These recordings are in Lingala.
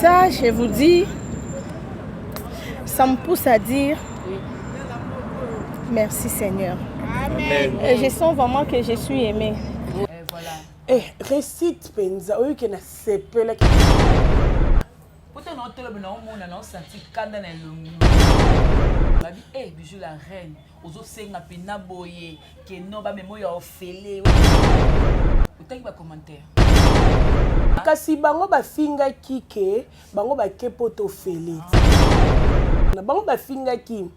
ça, je vous dis, ça me pousse à dire merci Seigneur. Amen. Et je sens vraiment que je suis aimée. Et voilà. Récite penza oyo ke na sepela. Pourtant non tellement non senti kanda na longo. Babi Bijou la reine. Ozo senga pena boye ke no ba memo ya ofele. Utaki ba commentaire. Kasi bango bafinga kike, bango bake poto fele. Na bango bafinga ki.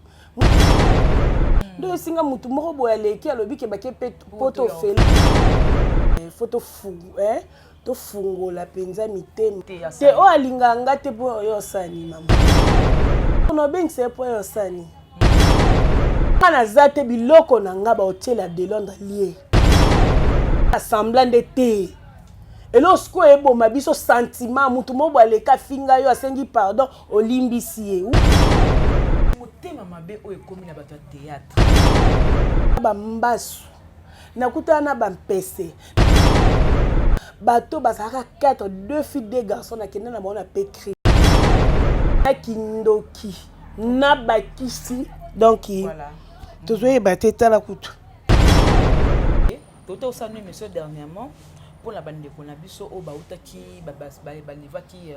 Ndo singa mutu moko boya leki alobi ke bake poto fele. Photo fou, to fungola penza mitema. Te o alinganga te po yo sani mama. Ono bengise po yo sani. Kana zate biloko na nga ba hotel de Londres lié. Assemblant de te. Et lorsqu'o ebo mabiso sentiment mutu mo baleka finga yo asengi pardon olimbisi. Motema mabe o ekomi na bato ya théâtre. Ba mbasu. Nakuta na ba mpese. Bato bazaka 4, 2 filles, 2 garçons na kende na mona pekri. Kindoki na bakisi donc voilà. Tozoye bateta la kutu. Toto osanu monsieur dernièrement pour la bande de konabiso o bautaki balivaki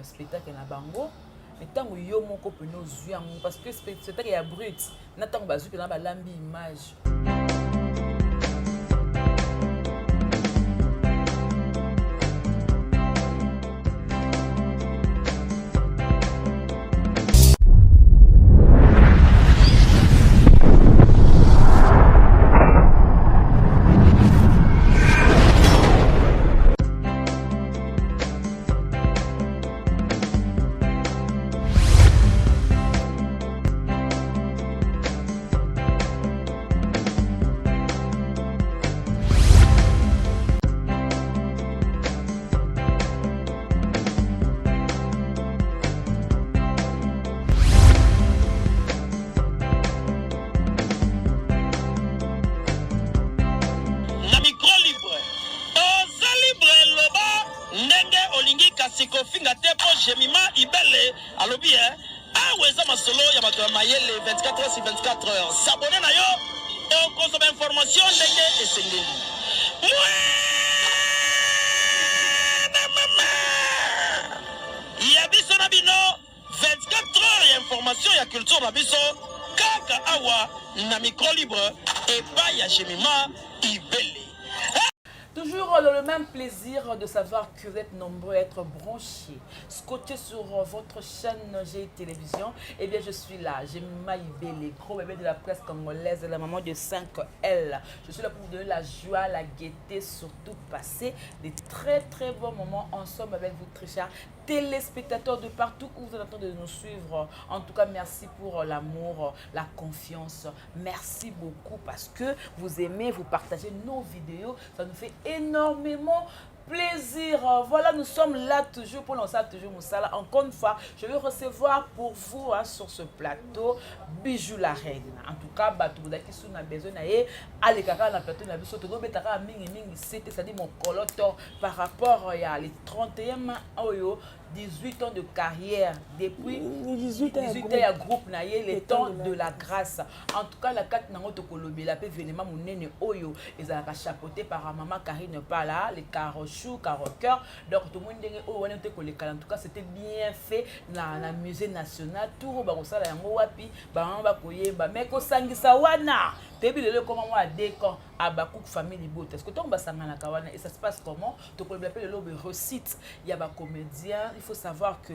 spectacle na bango. Mais tant que yo moko peno zuyango parce que spectacle ya brut na tant bazu pena balambi image. Kofinga tepo jemima ibele alobi aweza masolo ya bato ya mayele 24 heures sur 24 heures s'abonner na yo et consommer information ndenge esengeli ya biso na bino 24 heures ya information ya culture na biso kaka awa na micro libre et pas ya jemima ibele. Toujours dans le même plaisir de savoir que vous êtes nombreux à être branchés, scotchés sur votre chaîne G Télévision. Eh bien, je suis là, j'ai Maïbé, les gros bébés de la presse congolaise, la maman de 5L. Je suis là pour vous donner la joie, la gaieté, surtout passer des très très bons moments ensemble avec vous, très chers téléspectateurs de partout où vous êtes en train de nous suivre. En tout cas, merci pour l'amour, la confiance. Merci beaucoup parce que vous aimez, vous partagez nos vidéos. Ça nous fait énormément plaisir. Voilà, nous sommes là toujours pour lancer toujours Moussala. Encore une fois, je vais recevoir pour vous sur ce plateau Bijou la reine. En tout cas, vous avez besoin d'aller à l'écart dans le plateau. C'est-à-dire mon coloteur par rapport à les 31 18 ans de carrière depuis 18 ans groupe les temps de la grâce. En tout cas, la carte n'a pas colobé la paix vénément mon nene oyo et ça a chapeauté par maman Karine pas là les carochou caroqueur donc tout le monde dit oh on était collé en tout cas c'était bien fait la musée national tout ba ça la yango wapi ba ba koyeba mais ko sangisa wana tebi lelo comment moi décor abakou famille libote est-ce que ton basanga na kawana et ça se passe comment to ko le lobe recite il y a ba comédien. Il faut savoir que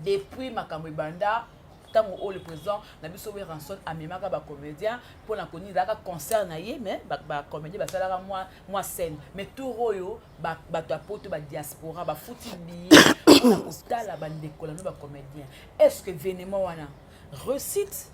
depuis Makambo Banda, tant que le président n'a pas sauvé rançon à Mimaka ba comédien pour la connaître la concert na yé mais ba comédien ba sala moi scène mais tout royo ba tapoto ba diaspora ba footili ba la bande école ba comédien est-ce que vénément wana recite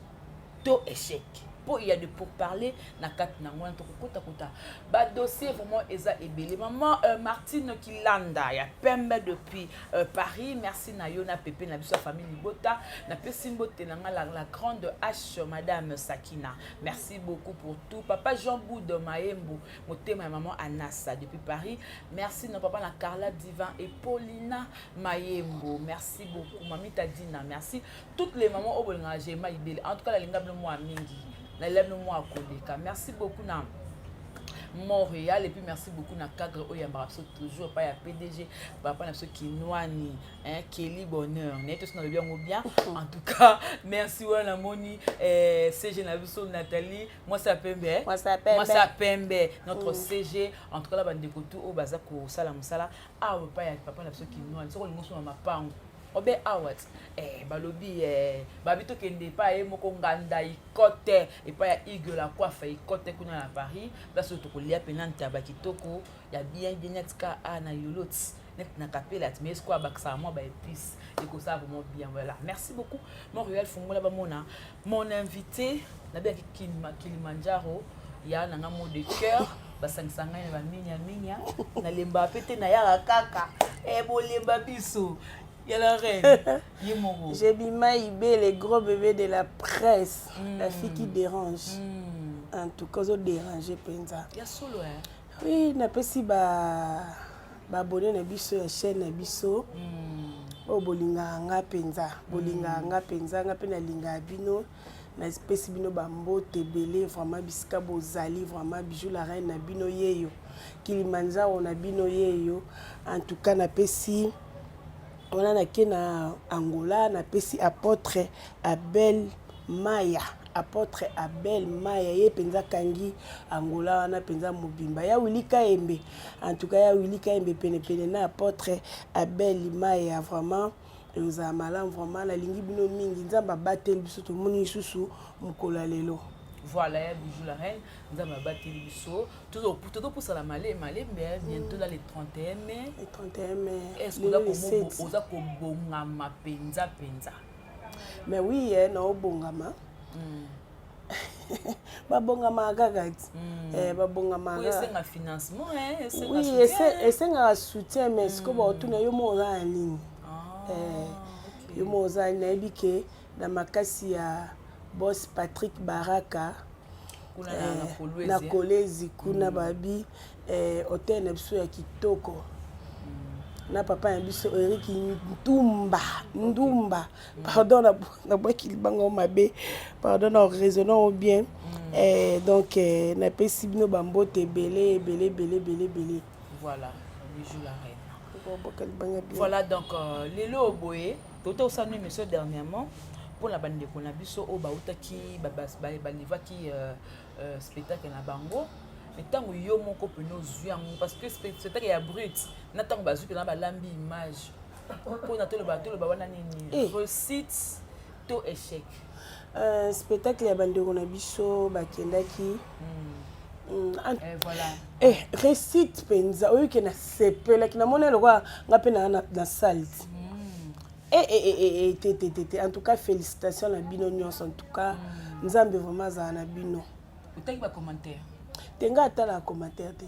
to échec pour il y a de pour parler na kat na ngwana to kota kota ba dossier vraiment eza ebele maman Martine Kilanda ya pembe depuis Paris merci na yo na pépé na biso famille Libota na pesimbo tenanga la grande H madame Sakina merci beaucoup pour tout papa Jean Boud Maembo motema ya maman Anassa depuis Paris merci na papa na Carla Divan et Paulina Maembo merci beaucoup mamita Dina merci toutes les mamans au bolinga jema ibele en tout cas la linga moi mingi la lèvre moi kodeka merci beaucoup na Montréal et puis merci beaucoup na cadre oyamba toujours pas ya PDG papa na ceux qui noani hein Kelly bonheur net tous na bien en tout cas merci wana moni CG na biso Nathalie moi ça pembe notre CG en tout cas la bande de tout au baza ko sala musala ah pas ya papa na ceux qui noani so ko lingo so mapango obe awat balobi babito kende pa moko nganda ikote et pa ya igle la coiffe ikote kuna na Paris parce que to lia penante ya bakitoko ya bien netka ana yolot net na kapela mais est-ce quoi baksa moi ba épice et que ça vraiment bien voilà merci beaucoup Montréal fungola ba mon invité na bien Kilimanjaro ya na mot de cœur basangisanga na minya na lemba pete na ya kaka bolemba biso. La reine. J'ai Ibé, les gros bébés de la presse. La fille qui dérange. En tout cas, ils dérange penza. Il y a solo hein. Oui, n'a pas si abonné na biso la chaîne na biso. Bolinga nga penza. Bolinga nga penza nga pe na linga bino. Na espèce bino bambote belé vraiment bisika bozali vraiment bijou la reine na bino yeyo. Kilimanjaro na bino yeyo. En tout cas na pesi on a na Angola na pesi apôtre Abel Maya ye penza kangi Angola na penza mobimba ya Wilika Embe en tout cas ya Wilika Embe pene na apôtre Abel Maya vraiment nous a malam vraiment la lingi bino mingi nzamba batel biso to moni susu mukola lelo. Voilà, bijou la reine, nous avons battu le biseau. Toujours pour ça, la malé, bientôt dans les 31 mai. Les 31 mai. Est-ce que vous avez bongama penza? Mais oui, non, bongama. Bongama gagati. Bongama. Oui, c'est un financement, oui, c'est un soutien, mais ce que vous avez yo mo en ligne. Yo mo en ligne, que dans ma kasi boss Patrick Baraka na Kolezi kuna babi hôtel na biso ya kitoko na papa ya biso Eric Ndumba pardon na boki libango mabe pardon na raisonnant bien donc na pesi bino bambote belé voilà bijou la reine voilà donc lelo boye toto sanu monsieur dernièrement pour la bande de Konabiso au bautaki balivaki spectacle na bango mais tant yo moko peno zuang parce que spectacle ya brut na tant bazu pena balambi image pour na to le wana nini réussite to échec spectacle ya bande de Konabiso bakendaki voilà réussite penza oyo ke na sepela ki na mona lokwa ngape na salle en tout cas félicitations à bino nyos en tout cas nzambe vraiment za na bino utaki ba commentaire tenga atala commentaire te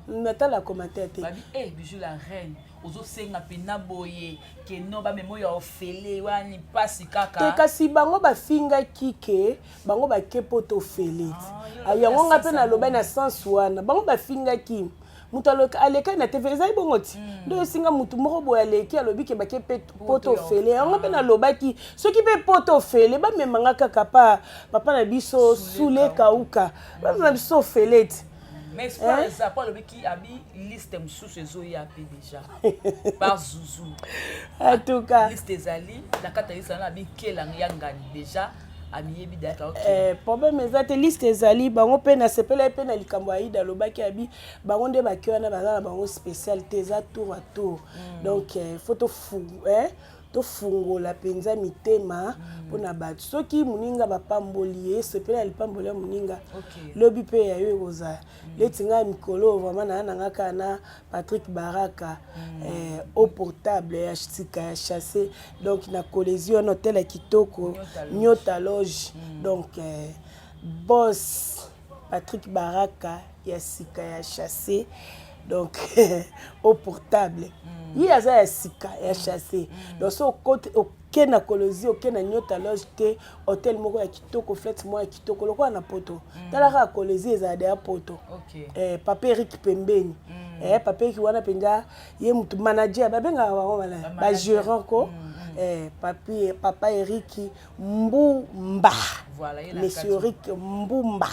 natala commentaire te babi bijou la reine ozo senga pena boye ke no ba memo ya ofele wani pasi kaka te kasi bango ba finga kike bango ba kepoto ofele ayango ngape na loba na sens wana bango ba finga ki mutu aleka na TV ezali bongo ti ndo esinga mutu moko boye aleki alobi ke bake poto ofele yango mpe nalobaki soki mpe poto ofele bamemanga kaka papa na biso sule kauka bamema biso ofele ti mais espoir eza po alobi ki abi liste mosusu ezoya mpe déjà par Zouzou en tout cas liste ezali na kati ya liste wana abi kelanga ya ngani déjà amiyebi daka problème eza te liste ezali bango mpe na sepela mpe na likambo ya Ida alobaki abi bango nde bake wana baza na bango spécialité eza tour à tour donc faut tofungola penza mitema mpona bato soki moninga bapamboli ye sepela ya lipamboli ya moninga lobi mpe ya yo ekozala leti ngai mikolo vraiment naa nanga kaka na Patrick Baraka au portable ya sika ya chassé donc na kolezi wana hotel ya kitoko nyota loge donc boss Patrick Baraka ya sika ya chassé donc au portable il y a ça ya sika ya chassé donc so côté aucun na kolozi aucun na nyota loge te hôtel moko ya kitoko fête moi ya kitoko lokwa na poto tala ka kolozi eza de ya poto papa Eric Pembeni papa ki wana penja ye mutu manager babenga wango bana ba gérant ko papa Eric Mbumba. Voilà, monsieur Eric Mbumba.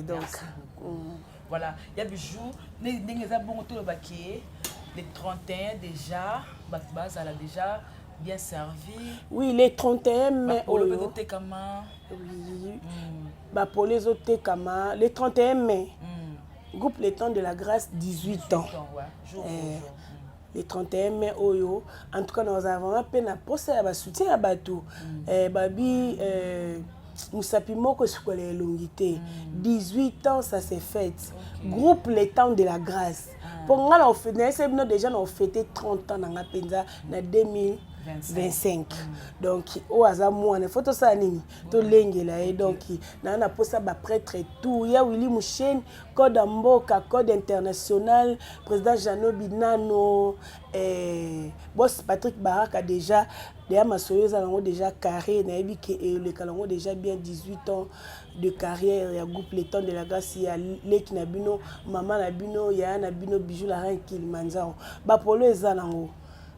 Donc voilà, il y a des jours, les les 31 déjà, Bakbaz a déjà bien servi. Oui, les 31 mai. Pour le les 31 mai. Groupe Les Temps de la Grâce, 18 ans. Les 31 mai, en tout cas, nous avons un peu de soutien à Batou. Babi, Moussapi Moko, c'est quoi les longuités. 18 ans, ça s'est fait. Groupe Les Temps de la Grâce. Pour nous, déjà, on a fêté 30 ans dans la Penza, en 2025. Donc, au hasard, moi, on a photo ça, to lengela, donc, on a posé un prêtre et tout. Il y a Willy Mouchen, Code Amboka, Code International, président Jeannot Binano, boss Patrick Baraka déjà. D'ailleurs, ma soyeuse a déjà carré, le calongo déjà bien 18 ans de carrière. Il y a groupe Les Temps de la Grâce, il y a Leki Nabino, Maman Nabino, il y a Nabino Bijou la reine Kilimanjaro. Bapolo ezanango.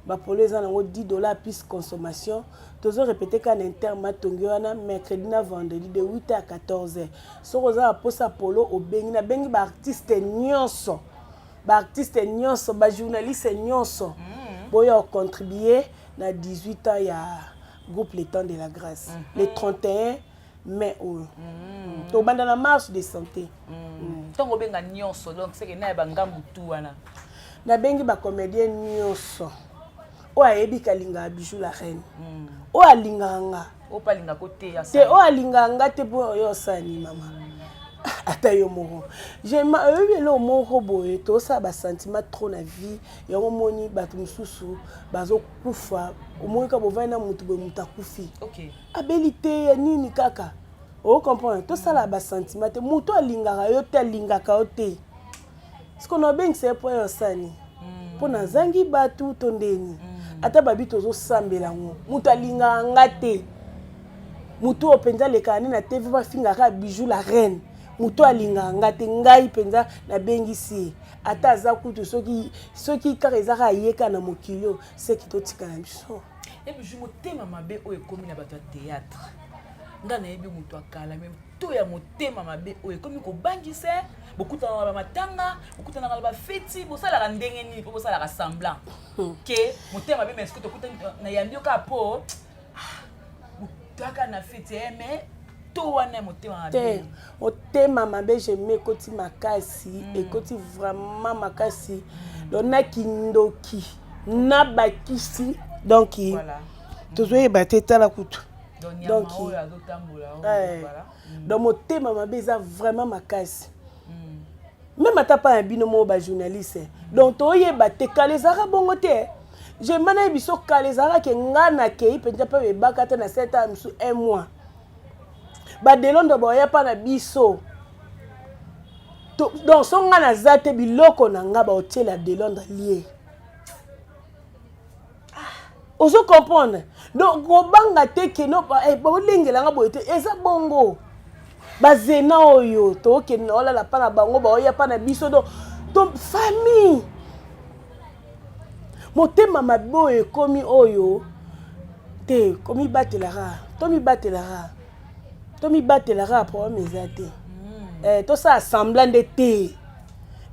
Bapolo ezanango $10 plus consommation. Toujours répété qu'en interma tongiwana mercredi na vendredi de 8h à 14h. So rosa posa polo au bengi na bengi ba artiste nyonso. Ba artiste nyonso, ba journaliste nyonso. Boya contribuer na 18 ans il y a groupe Les Temps de la Grâce. Les 31 mai to banda na marche de santé. Tongo benga nyonso donc c'est que na banga mutu wana. Na bengi ba comédien nyonso. O ayebi kalinga Bijou la reine. O alinganga. O palinga côté ya te o alinganga te po yo sani mama. Ata yo moko. J'aime le moko boye to ça ba sentiment trop na vie. Yo moni batu mususu bazo kufa. Omoni ka bovana mutu bo mutakufi. OK. Abilité ya nini kaka. O comprendre to ça la ba sentiment te mutu alingaka yo te alingaka yo te. Ce qu'on a bien c'est pour yo sani. Po na zangi batu tondeni. Ata babi tozo sambela ngo. Mutu alinganga te. Mutu openza le kani na TV ba fingaka Bijou la reine. Mutu alinganga te ngai penza na bengisi. Ata aza kutu soki karezaka yeka na mokilio c'est ki totika na biso. Et puis je motema mabe o ekomi na bato théâtre. Nga na yebi mutu akala même to ya motema mabe o ekomi ko bangise beaucoup na ba matanga beaucoup na ba feti bo sala ka ndenge ni po sala ka semblant ke motema mabe mais ce que to kuta na yambio ka po mutaka na feti mais to wana motema mabe motema mabe j'aime koti makasi et koti vraiment makasi dona kindoki na bakisi donc voilà toujours bateta la kutu donc dans mon thème ma beza vraiment makasi même ata pas un binomo ba journaliste donc toye batte kalezara bongo te je mana biso kalezara ke ngana ke penja pa be bakata na 7 ans sous 1 mois ba delondo ba ya pa na biso donc so ngana zate biloko na nga ba hôtel de Londres lié. Oso comprendre donc gobanga te ke no ba olengela nga boyete eza bongo bazena oyo to ke no la pa na bango ba oya pa na biso donc famille motema mabo e komi oyo te komi batelara to mi batelara problème ezate to ça semblant de te.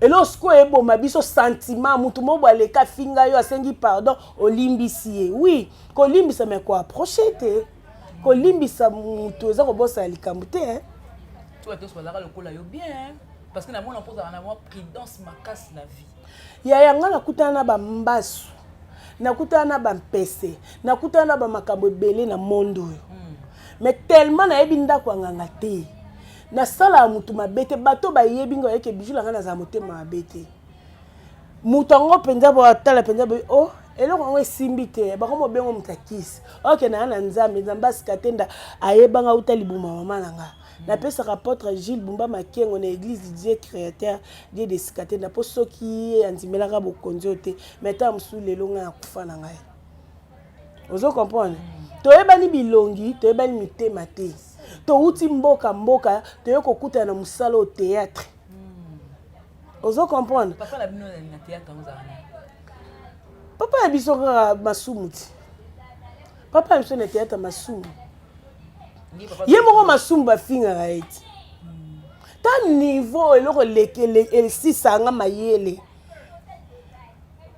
Et lorsqu'on est bon, ma biso sentiment, mutu mo boale ka finga yo asengi pardon, olimbisi. Oui, ko limbisa mais quoi approcher te. Ko limbisa mutu eza ko bossa likambu te hein. Toi tu sois là le kola yo bien parce que na mon pose en avoir prudence makasi la vie. Ya yanga na kutana ba mbasu. Na kutana ba mpese. Na kutana ba makambo ebele na mondo. Mais tellement na yebi ndako nganga te. Na sala mutu mabete bato ba yebingo yeke Bijou la ngana za motema mabete mutu ngo penza ba tala penza ba oh eloko ngo simbi te ba ko bengo mutakisi OK na nzambe nzamba sikatenda ayebanga utali buma mama nanga Na pesa apôtre Gilles Bumba Makengo na église du Dieu créateur Dieu de Sikate na po soki andimelaka bokonzi te mais ta musu lelo nga akufa na ngai. Ozo comprendre? Toyebani bilongi, toyebani mitema te. To uti mboka toyeko kuta na musala au théâtre. Ozo comprendre? Papa la bino na théâtre ngozana. Papa ya biso ka masumu ti. Papa ya biso na théâtre masumu. Ye moko masumu ba finga ga eti. Ta niveau eloko lekele el sisanga mayele.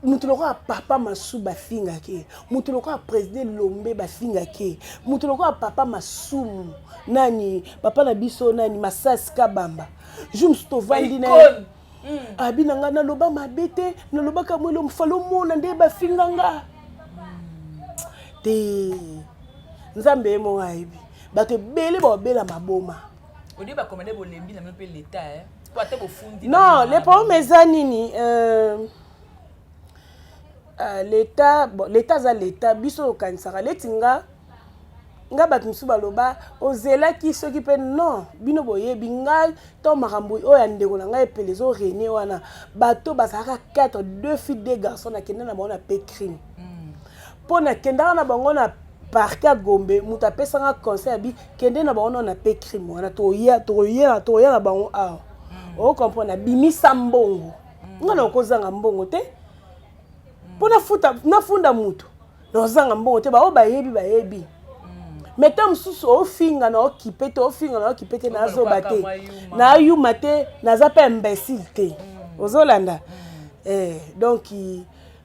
Mutu loko papa masu ba finga ke. Mutu loko président Lombe ba finga ke. Mutu loko papa masumu. Nani papa na biso nani Masasi Kabamba. Jums to vandi na abina nga na loba mabete na loba kamwelo mfalo mona nde ba finga nga. Te nzambe mo aibi. Bato bele ba bela maboma. Odi ba komande bo lembi na même l'état Pour ate bo fundi. Non, les problèmes zanini l'état bon l'état za l'état biso kanisaka letinga nga bato musu baloba ozela ki soki pe non bino boyebi nga to makambo oyo ya ndeko na ngai epele zo régner wana bato bazalaka 4 2 filles 2 garçons na kenda na bango na pe crime po na kenda na bango na parquet Gombe muta pesanga conseil bi kende na bango na pe crime wana to ya na bango awa o comprendre bimisa mbongo nga na kozanga mbongo te po na funda mutu na zanga mbongo te ba o bayebi Mettons mususu ofinga na okipe te na zoba te na yuma te na zape imbécile te ozolanda donc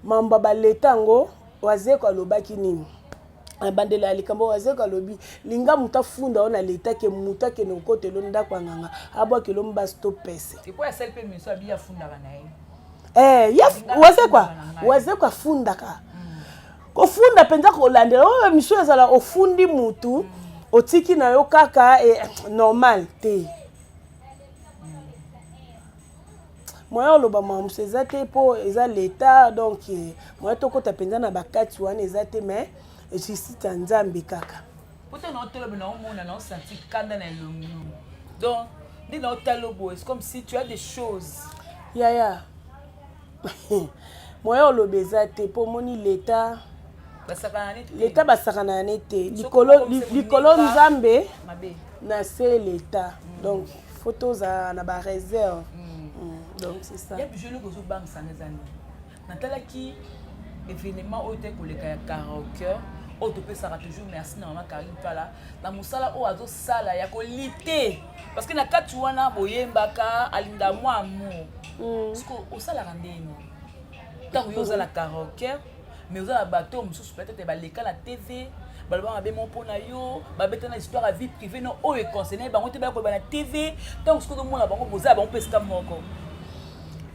mamba ba letango wazeko alobaki nini abandela alikambo wazeko alobi linga muta funda ona leta ke muta ke no kote lo ndako nganga abwa ke lo mba stop pese et pour celle pe miso abia funda bana wazeko afunda ka kofunda penza kolandela o miso ezala ofundi mutu otiki na yo kaka normal te moya loba mamuso eza te po eza l'état donc moya tokota penza na bakati wana eza te mais justice ya nzambe kaka poto na otelo bina omona na osenti kanda na elongi donc ndi na otalo boye c'est comme si tu as des choses yaya moya oloba eza te po moni l'état l'état basakana nete likolo nzambe na se l'état donc photos na ba réserve donc c'est ça ya bijolo gozo bang sanezani natalaki événement oyo te koleka ya karaoke oyo topesaka toujours merci na mama Karine Pala na mosala oyo azosala ya kolite parce que na kati wana boyembaka alinda mwa amour parce que osalaka ndeni ntango yo ozala karaoke mais ozala bato mosusu peut-être baleka na TV baloba mabe mo mpona yo babeta na histoire ya vie privée no oyo econcerné bango te bakoyeba na TV ntango soki ozomona bango bozala bango mpe esika moko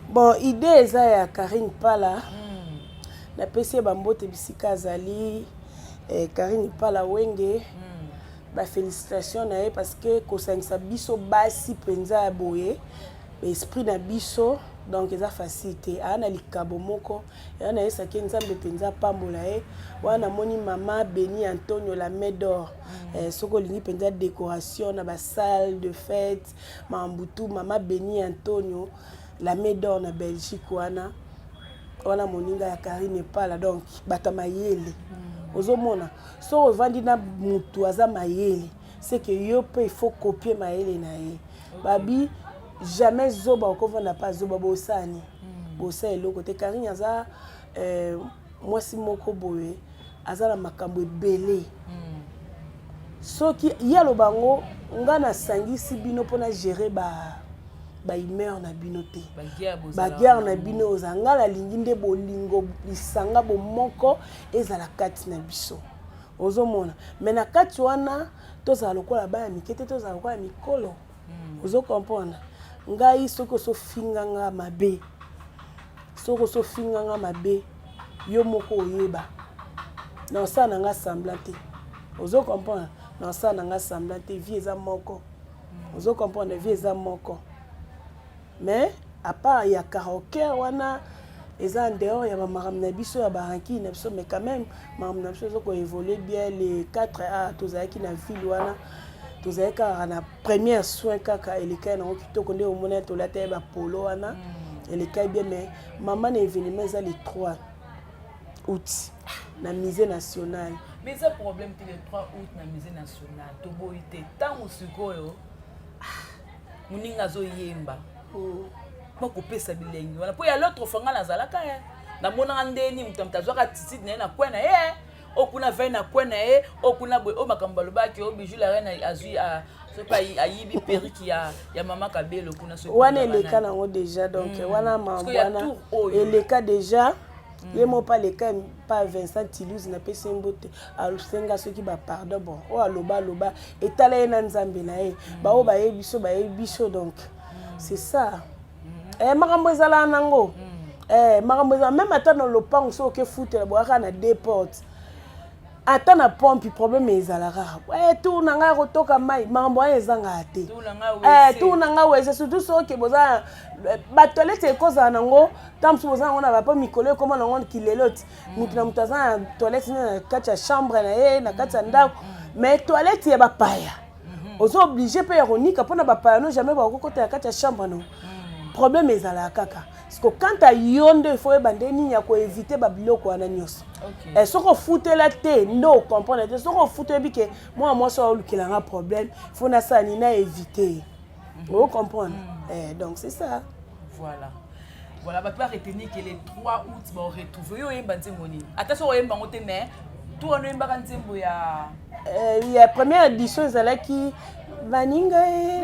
bon idée eza ya Karine Pala napesi bambote bisika azali Karine Pala wenge bafélicitation na ye parce que kosangisa biso basi mpenza ya boye esprit na biso donc eza facilité ana likabo moko yana esaki nzambe mpenza pambola ye wana moni mama Béni Antonio la Médor soko lingi mpenza décoration na ba salle de fête mambutu mama Béni Antonio la Médor na Belgique wana moninga ya Karine Pala donc bata mayele ozomona so ovandi na mutu aza mayele c'est que yo pe il faut copier mayele na ye babi jamais zoba okovanda pas zoba bosani bosa eloko te Karine aza mwasi moko boye aza na makambo ebele soki yalo bango nga na sangisi bino pona gérer ba humeur na bino te ba guerre na bino ozanga la lingi nde bolingo lisanga bo moko ezala kati na biso ozomona mais na kati wana tozala lokola ba mikete tozala lokola mikolo ozo comprendre ngai soko so finganga mabe yo moko oyeba na osana nga semblant te ozo comprendre na osana nga semblant te vie eza moko ozo comprendre vie eza moko mais à part ya karaoke wana eza en dehors ya bamakambo na biso ya baranki na biso mais quand même makambo na biso ezoko évoluer bien les 4A tozalaki na ville wana tozali kaka na première soin kaka elekai nango kitoko nde omona tolata ye bapolo wana elekai bien mais mama na événement eza le 3 août na musée national. Mais ça problème que le 3 août na musée national to boite tango sikoyo muninga zo yemba moko pesa bilengi wana po ya l'autre fanga nazalaka ya na mona ndeni mutamtazwaka titi na kwena ye okuna vai na kwena ye okuna boy o makambo lobaki o bijou la reine azui a sopa ayibi periki ya mama Kabelo kuna so wana eleka nango déjà donc wana mambwana eleka déjà ye mo pas les cas pas Vincent Toulouse na pesi mbote alusenga soki ba pardon bon o aloba loba etala ye na nzambe na ye ba o ba yebiso donc c'est ça makambo ezala nango makambo ezala même ata na lopango so ke futela boaka na deux portes ata na pompe problème ezalaka tout na nga kotoka mai makambo wana ezanga ate tout na nga wese surtout soki boza ba toilette ekozala nango tamsu boza nango na bapa mikolo ekoma nango kileloti mutu na mutu aza na toilette na kati ya chambre na ye na kati ya ndako mais toilette ya bapaya ozo obligé pe ya konika mpona bapaya no jamais bakokota ya kati ya chambre no problème ezalaka kaka parce que quand à yonde il faut ebande nini ya koéviter babiloko wana nyonso soko futela te ndo comprendre te soko futela bike moi so olukilanga problème faut na ça ni na éviter vous comprendre donc c'est ça voilà bah pas retenir que les 3 août ba retrouver yo yemba nzembo nini ata so yemba ngote mais tout on yemba kan nzembo ya première édition ezalaki baninga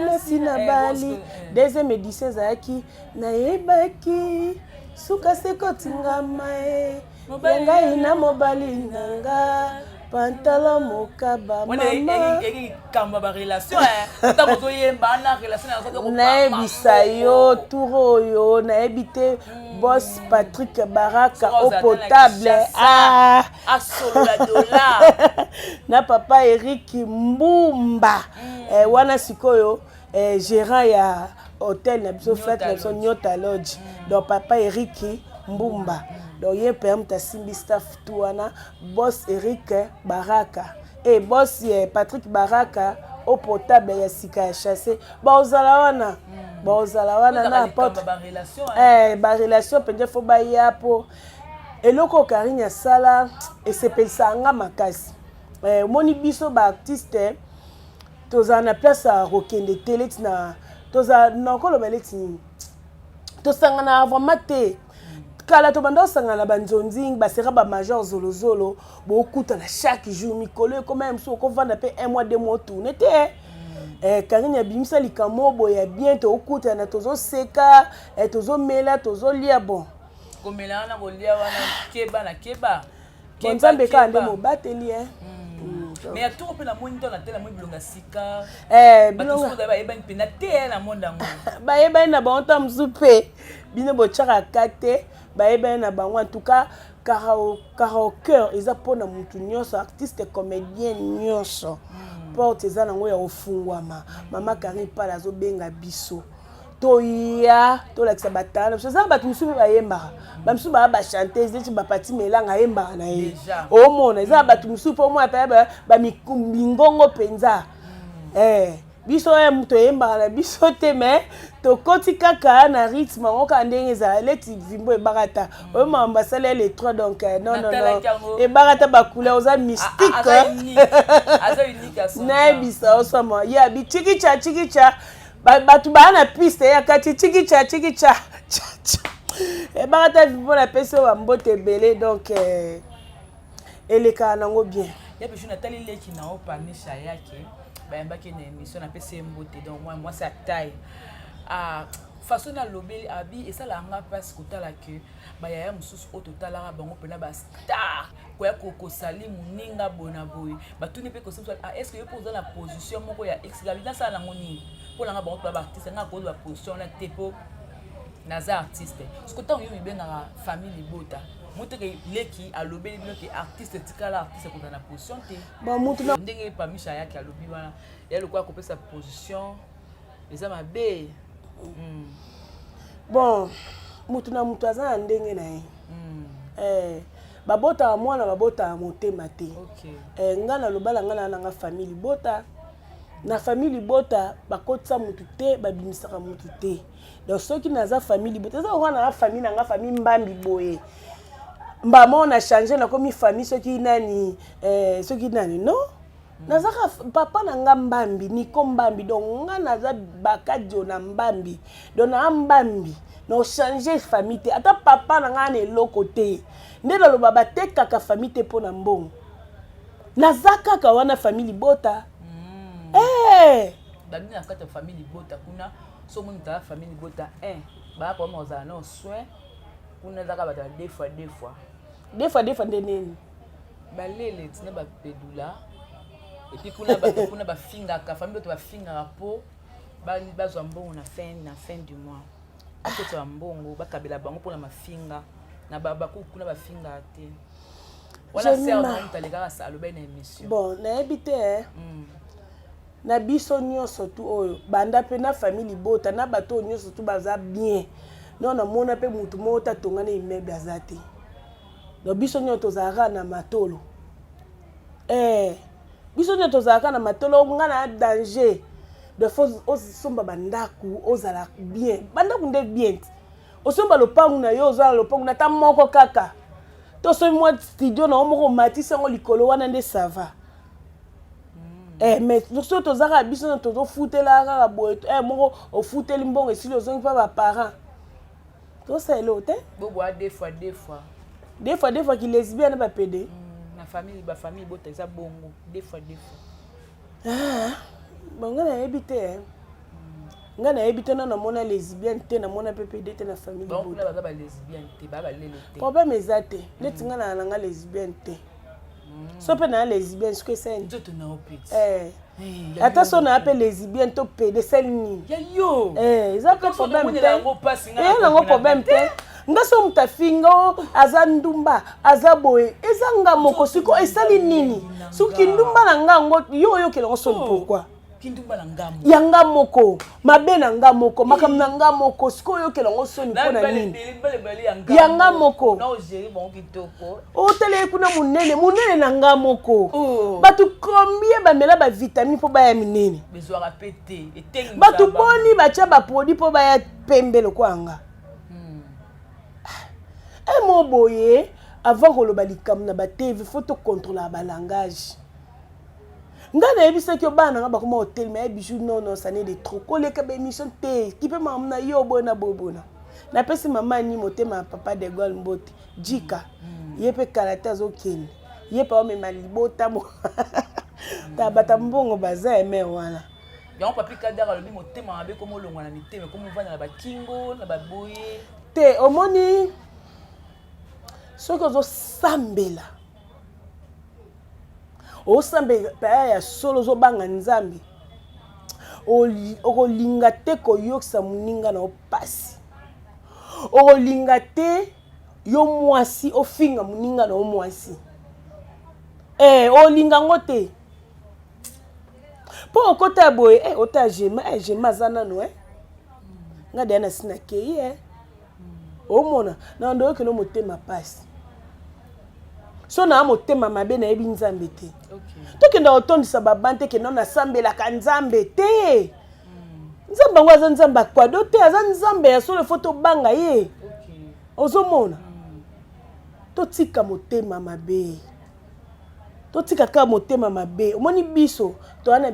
nasi na bali deuxième édition ezalaki nayebaki suka sekotingama yangai na mobali nanga pantalo mokaba mama kamba ba relation ta ko yemba na relation na ko naebisa yo turo yo naebite boss Patrick Baraka au potable asola dollar na papa Eric Mbumba wana sikoyo gérant ya hôtel na biso fête na biso Nyota Lodge donc papa Eric Mbumba donc ye permet simbi staff tout wana boss Eric Baraka et boss Patrick Baraka au potable ya sika ya chassé baozala wana na porte ba relation peut-être faut ba ya po eloko Karine sala et sepelisa nga makasi moni biso ba artiste toza na place à rokende télé na toza na kolo beleti to sangana vraiment te kala to bando sangana banzonzi ba sera ba major zolo bo kuta na chaque jour mikolo comme même so ko vanda pe 1 mois 2 mois tourner te Karine abimisa likamo boya bien to okuta na tozo seka tozo mela tozo lia bon komela na kolia wana keba nzambe ka nde mobateli mais atoko pe na monitor na tela mo bilonga sika bilonga ba eba ni pena te na monda mo ba eba na ba onta mzupe bino bochaka kate ba eba na bango en tout cas karaoke eza pona mutu nyonso artiste comédien nyonso porte eza nango ya ofungwama mama Karine pala zo benga biso toya tolakisa batala so za batu musu bayemba bamusu ba chanteuse eti bapati melanga yemba na ye omona eza batu musu po mo ata ba mingongo penza biso muto yemba na biso te mais to koti kaka na rythme ngoka ndenge za leti vimbo ebarata o mamba sala les 3 donc non ebarata ba couleur oza mystique aza unique na bisa osama ya bi chikicha batu ba na piste ya kati chikicha ebarata vimbo na peso wa mbote belé donc eleka nango bien ya biso natali leki na opanisha yake bayambaki na émission na pese mbote donc moi c'est taille façon na lobeli abi et ça la nga passe kotala que bayaya mususu o totalaka bango pena ba star koya koko sali muninga bona boy batuni pe ko est-ce que yo poser la position moko ya x la vida ça na ngoni pour la nga bango ba artiste nga ko ba position na tepo naza artiste ce que tant yo benga famille libota muteke leki alobeli bino ke artiste tikala artiste ko na position te bon mutu na ndenge pa misha yake alobi wana ya lokwa ko pesa position eza mabe bon mutu na mutu aza na ndenge na ye babota mwana babota motema te nga na lobala nga na nga famille bota na famille libota bakotisa mutu te babimisaka mutu te. Donc soki naza famille libota eza wana na famille nanga famille mbambi boye. Mbama on a changé na komi famille soki nani non. Nazaka papa nanga mbambi ni ko mbambi donc nga naza bakadio na mbambi. Donc na mbambi no changer famille te ata papa nanga ne lokote. Ndelo lo baba te kaka famille te pona mbongo. Nazaka ka wana famille libota. Babi na kata famille bota kuna so mon ta famille bota ba ko mo za no soin kuna zaka ba deux fois ndeneni balele tina ba pedula et puis kuna ba finga ka famille bota ba finga po ba zo mbongo na fin du mois akoto ya mbongo ba kabela bango pona mafinga na baba kuna ba finga te wala sert na ntaleka sa lo ba na émission bon na ebité na biso nyonso tu oyo banda pe na famille bota na bato nyonso tu baza bien non na mona pe mutu mota tongana immeuble azate do biso nyonso tozaka na matolo biso nyonso tozaka na matolo ngana danger de fois osomba bandaku ozala bien bandaku nde bien osomba lopangu na yo ozala lopangu na ta moko kaka to so moi studio na omoko matisa ngo likolo wana nde ça va. Mais nous sommes tous à biso tous fouter la boîte moko au fouter limbongo et si les gens pas parents tout ça est l'autre bobo deux fois qui lesbienne pas pédé na famille bota ça bongo deux fois bon ngana habité na mona lesbienne te na mona PPD te na famille bota bon là ba lesbienne te ba lelo te problème ezate neti ngana na lesbienne te so pe na lesbienne ce que c'est nzoto na opit ata so na appelle lesbienne to pede sel ni yo ça peut problème te nango problème te nga so mutafinga aza ndumba aza boye ezanga moko siko esali nini suki ndumba na ngango yo kelongo so pourquoi yanga moko mabe na nga moko makam na nga moko siko yo kelongo so ni pona nini yanga moko o tele kuna munene na nga moko batu combien ba mela ba vitamine po ba ya minene bezwa pété etengi batu boni ba cha ba produit po ba ya pembe lo kwanga mo boye avant ko lo ba likam na ba TV faut to contrôler ba langage. Ngana ebisa ki obana nga bakoma hotel mais bijou non ça n'est de trop ko le ka ba émission te qui peut mamna yo bona bobona na pesi mama ni motema papa de Gaulle Mboti jika yepe karata zokeni yepe o mema libota mo ta bata mbongo baza eme wana yango papi kadara lobi motema mabe komo longwa na miteme komo vana na bakingo na baboye te omoni soko zo sambela osambe pa ya solo zo banga nzambe okolinga te koyokisa muninga na opasi okolinga te yo mwasi ofinga muninga na omwasi olinga ngo te po okota boye ota jema zana no nga de na sina ke omona na ndo ke no motema pasi so na motema mabe na ebi nzambe te tokenda otondisa babante ke non asambela ka nzambe te nzamba ngwa za nzamba kwa dote aza nzambe ya solo foto banga ye ozomona totika motema mabe totika ka motema mabe omoni biso to ana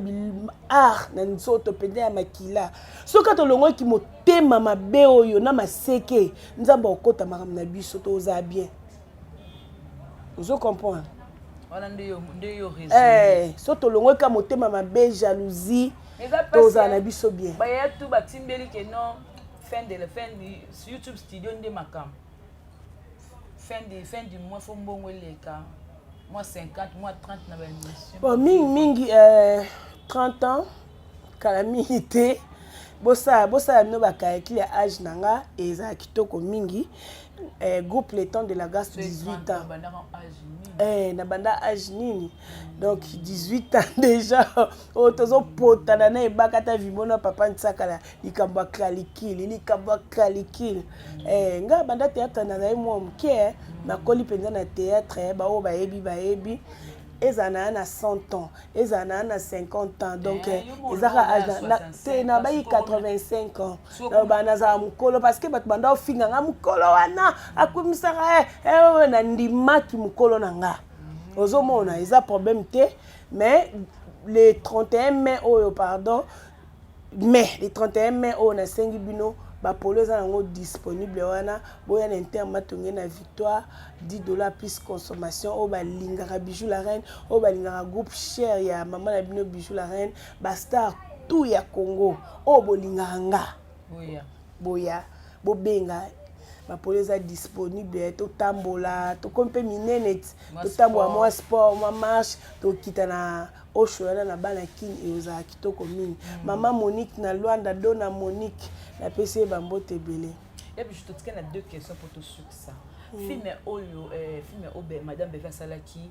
na nzoto pende ya makila soka to longo ki motema mabe oyo na maseke nzamba okota makam na biso to oza bien. Vous comprenez? So to longo ka motema mabe jalousie toza na biso bien. Ba ya tu ba timbeli ke non fin de YouTube studio ndé makam. Fin du mois fo mbongo leka. Moi 50, moi 30 na ba émission. Bon mingi 30 ans kala mingi te. Bosa no ba calculer âge nanga eza kitoko mingi. Groupe le temps de la grâce 18 ans. Na banda âge nini. Donc 18 ans déjà. Otozo potana na ebaka ta vimona papa ntsakala likamba klalikili. Nga banda théâtre na zai mo mke na koli penza na théâtre ba o baebi ezana na 100 ans ezana na 50 ans donc ezaka te na bayi 85 ans na bana za mukolo parce que bato banda ofinga nga mukolo wana akumisaka na ndimaki mukolo na nga ozomona eza problème te mais le 31 mai oyo pardon mais le 31 mai oyo na sengi bino bapolo eza nango disponible wana boya na intermatonge na Victoire $10 plus consommation oyo balingaka Bijou la Reine oyo balingaka groupe cher ya mama na bino Bijou la Reine bastar tout ya Congo oyo bolingaka nga boya bobenga bapolo eza disponible totambola tokomi mpe minene totambola mwa sport mwa marche tokita na oshoyana na bana kini ezala kitoko mingi mama Monique na Luanda dona Monique na pese bambote ebele. Et puis je te tiens deux questions pour tout ça. Film oyo film obe madame Beva Salaki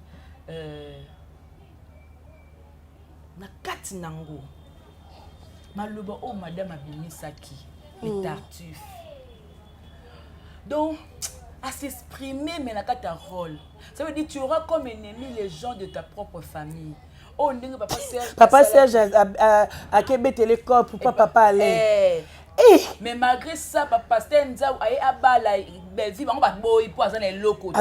na kati nango maloba o madame abimisaki le tartuffe. Donc à s'exprimer mais na kati rôle. Ça veut dire tu auras comme ennemi les gens de ta propre famille. Oh ndenge papa Serge a kebetele corps pour papa aller. Mais malgré ça papa Stenza aye abala belvi bango ba boy po azana eloko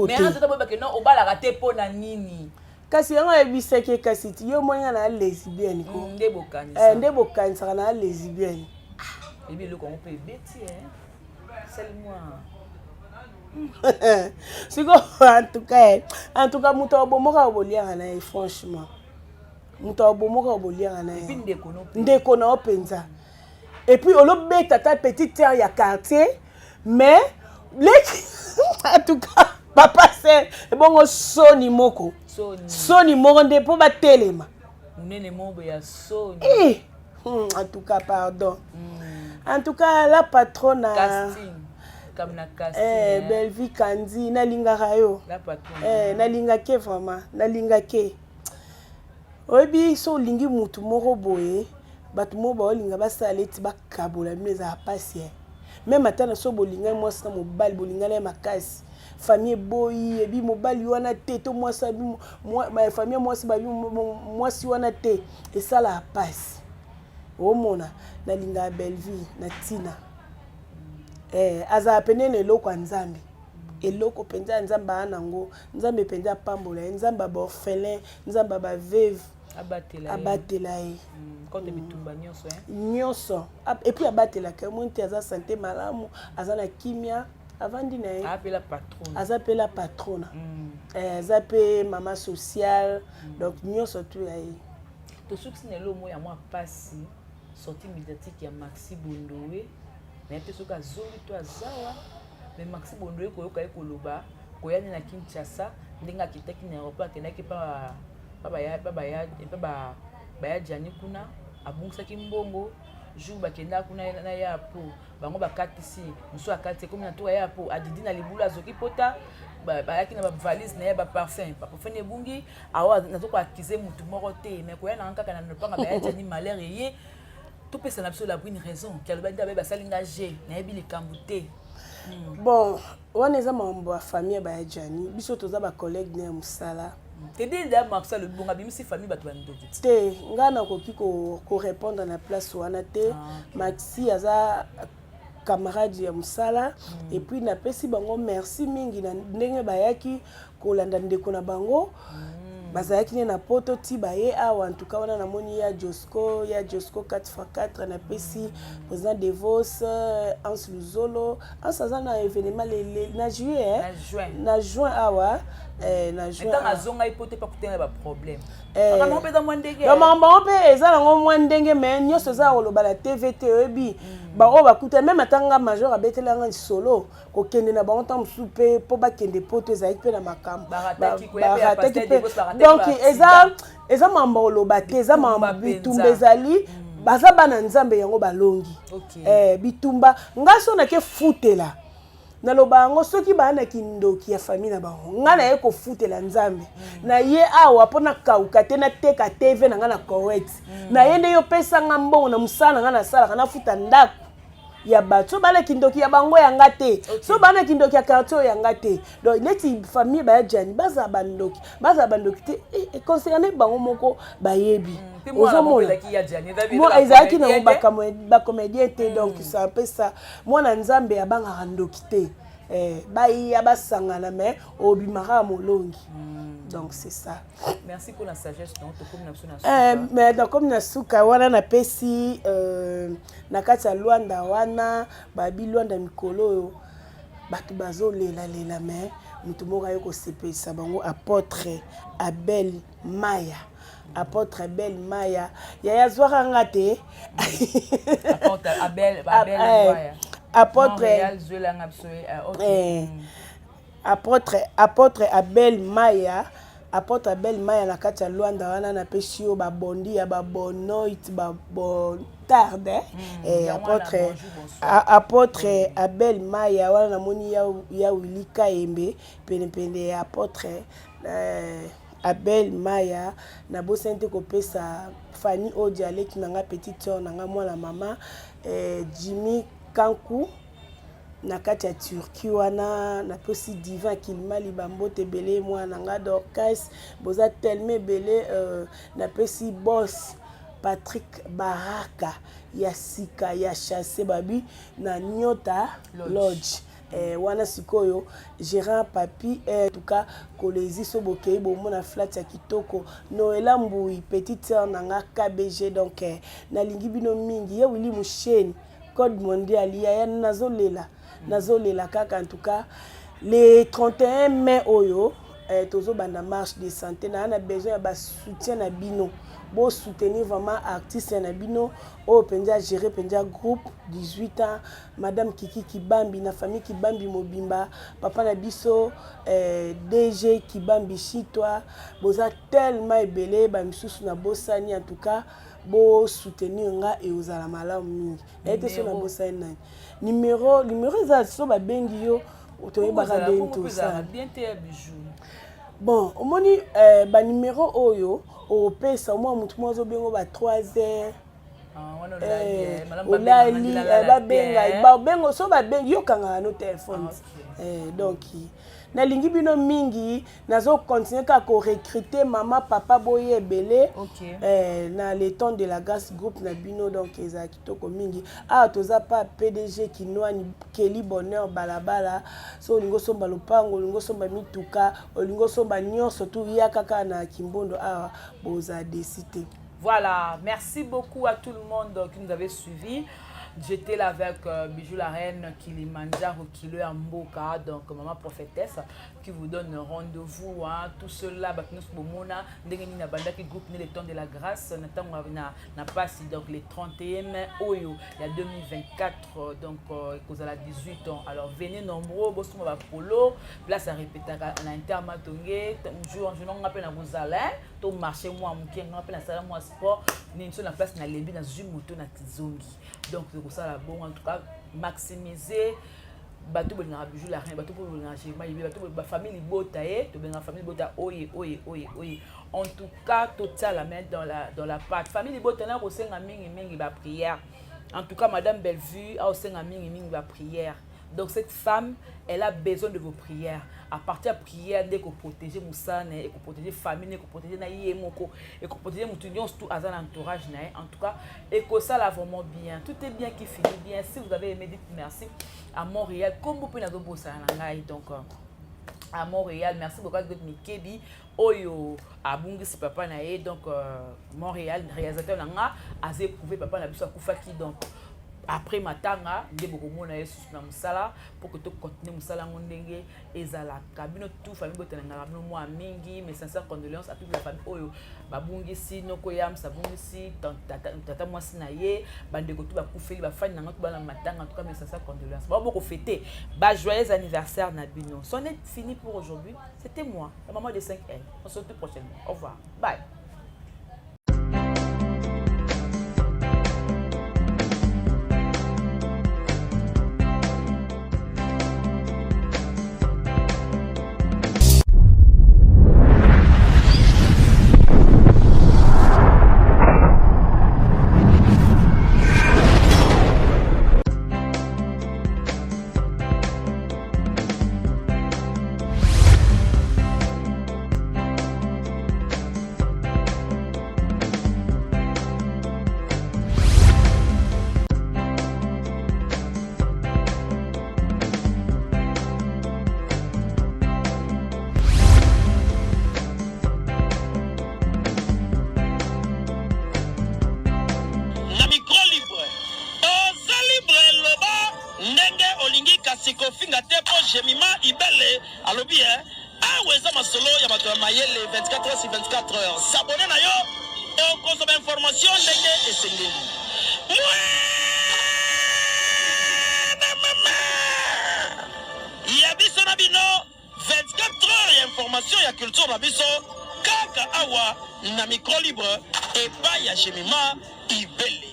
mais en tout cas que non obala raté po na nini kasi yango ebiseke kasi ti yo moninga na lesbienne ko ndebo kanisa na lesbienne et bien le ko peut beti c'est moi siko en tout cas muto obomoka obolianga na franchement muto obomoka obolianga na ndeko na openza et puis on lobé tata petite terre ya quartier mais en tout cas papa c'est bon soni moko nde po ba telema nene mobo ya soni en tout cas pardon en tout cas la patronne casting comme na casting belle vie Kandi nalingaka yo la patronne nalingake vraiment nalingake oyebi so lingi mutu moko boye bato mo baolinga basala eti bakabola bino eza pasi même ata na so bolinga mwasi na mobali bolinga na makasi famille boyi ebi mobali wana te to mwasi famille mwasi babi mwasi wana te esala pasi omona nalinga belle vie na Tina aza penene eloko ya Nzambe eloko penza Nzambe anango Nzambe penza pambola Nzambe ba orphelin Nzambe ba veuve abatela quand bitumba nyonso et puis abatela ka monte aza santé malamu aza na kimia avandi na apela patronne azapela patrona azape mama sociale donc nyonso tu ya to succès ne lo mo ya moi pasi sortie médiatique ya Maxi Bondowe mais pe soka zoli to azawa mais Maxi Bondowe ko yoka ekoloba ko yani na Kinshasa ndenga kitaki na aéroport kenaki pa baya jani kuna abungisaki mbongo jour bakenda kuna na ya po bango bakatisi muso akati comme na to ya po adidi na libula zoki pota bayaki na ba valise na ya ba parfum ebungi awa nazoko akize mutu moko te mais ko ya na kaka na nopanga baya jani malheur ye to pesa na biso la bonne raison kaloba nda ba salinga je na yebi likambu te. Bon wana eza mambo ya famille baya jani biso toza ba collègue na musala te dit da Marcel le bon abimisi famille bato bando te ngana koki ko répondre na place wana te Maxi aza camarade ya musala et puis na pesi bango merci mingi na ndenge bayaki kolanda ndeko na bango bazayaki na poto ti baye awa en tout cas wana na moni ya Josco 4x4 na pesi président de Vos Ans Luzolo aza na événement na juin awa na juin tant azonga ipote pa kutenga ba problème maman pe da mwandenge maman pe eza na mwandenge mais nyonso za koloba la TVT ebi ba o ba kuta même atanga major abetela nga solo ko kende na ba onta msupe po ba kende poto ezaki pe na makambo donc eza mambo koloba te eza mambo bitumba ezali baza bana Nzambe yango balongi bitumba ngaso na ke futela na lobango soki bana kindoki ya famille na bango ngana ye ko futela Nzambe na ye awa pona kauka te na teka TV na ngana correct na ye nde yo pesa nga mbongo na musana ngana sala kana futa ndako ya bato so bana kindoki ya bango yanga te so bana kindoki ya quartier yanga te donc neti famille ba jani baza bandoki te e concerné bango moko bayebi ozomona moi ezalaki na ba comédien te donc c'est un peu ça mwana nzambe ya banga ndoki te baya basangana mais obimaka molongi. Donc c'est ça. Merci pour la sagesse. Mais donc comme na suka wana na pesi na kati ya Luanda wana babi Luanda mikolo bato bazolela lela mais mutu moko ayoko sepesa bango apôtre Abel Maya. Apôtre Abel Maya ya zwaka ngate apôtre Abel Maya apôtre apôtre Abel Maya. Apôtre Abel Maya na kati ya Luanda wana na pesi yo babondi ya babonoit babontarde apôtre Abel Maya wana na moni ya Wilika Embe pene ya apôtre Abel Maya na bosente kopesa Fanny Odialek nanga petite sœur nanga mwana mama Jimmy Kanku na kati ya Turquie wana na posi divin Kilimali Bambote belé mwana nga Dorcas boza tellement belé na posi boss Patrick Baraka ya sika ya chassé babi na Nyota Lodge wana sikoyo gérant papi en tout cas kolezi so bokei bomo na flat ya kitoko Noela Mbui petite sœur nanga KBG donc na lingi bino mingi ya Willy Musheni code mondial ya nazolela kaka en tout cas les 31 mai oyo tozo banda marche de santé na besoin ya ba soutien na bino bo soutenir vraiment artiste na bino o penja gérer penja groupe 18 ans madame Kiki Kibambi na famille Kibambi Mobimba papa na biso DG Kibambi Chitwa boza tellement ebele ba misusu na bosani en tout cas bo soutenir nga et ozala malamu mingi ete so na bosani na numéro za so ba bengi yo otoyebaka bien tout ça bien te bijou bon omoni ba numéro oyo opesa mwa mutu mwazo bengo ba 3h olali babenga bengo so babengi yokanga no téléphone donc nalingi bino mingi nazo continuer ka ko recruter mama papa boye belé na le temps de la grâce groupe na bino donc eza kitoko mingi toza pa PDG Kinwani Kelly Bonheur balabala so lingo somba lopango lingo somba mituka lingo somba nyonso tu ya kaka na Kimbondo boza décidé. Voilà, merci beaucoup à tout le monde qui nous avait suivis. J'étais là avec Bijou la Reine, Kilimanjaro, Kilo Mboka, donc maman prophétesse, qui vous donne rendez-vous. Hein, tout cela, nous sommes groupe le temps de la grâce. N'a pas si donc les 31 mai, il y a 2024, donc vous avez 18 ans. Alors venez nombreux, Boston va polo, place à répéter en intermatongé, un jour on appelle à vous aller, tout marché moi, on appelle à salle moi sport, nous sommes la place na lebi na zumoto na tizongi. Donc c'est pour ça la bon en tout cas maximiser bateau na Bijou la Reine bateau pour na chéma ibe bateau ba famille libotaye to benga famille libota oye en tout cas total la mettre dans la pâte famille libota na ko senga mingi ba prière en tout cas madame Bellevue a senga mingi ba prière. Donc cette femme, elle a besoin de vos prières. À partir de la prière, dès que vous protégez Moussane, et que vous protégez la famille, et que vous protégez Naïemoko, et que vous protégez Moutunion, tout à l'entourage, en tout cas, et que ça là vraiment bien. Tout est bien qui finit bien. Si vous avez aimé, dites merci à Montréal. Comme vous pouvez nous donner donc à Montréal, merci beaucoup à Mikebi, Oyo, à Bungisi Papa Naé, donc Montréal, réalisateur Nanga, a éprouvé Papa Nabiso Koufaki, donc. Après matanga nde bokomo na Yesu na musala pour que tu continues musala ngondenge ezala kabino tout famille botenanga kabino moi mingi mes sincères condoléances à toute la famille oyo babungisi noko yam sabungisi tata moi sinaye bandeko tout bakufeli ba fani nanga tout bana matanga en tout cas mes sincères condoléances ba boko fêter ba joyeux anniversaire na bino. C'en est fini pour aujourd'hui. C'était moi, la maman de 5L. On se retrouve prochainement. Au revoir. Bye. sikofinga te po Jemima Ibele alobi awa eza masolo ya bato ya mayele 24 heures sur 24 heures s'abonner na yo et okozwa information ndenge esengeli ya biso na bino 24 heures ya information ya culture na biso kaka awa na micro libre epai ya Jemima Ibele.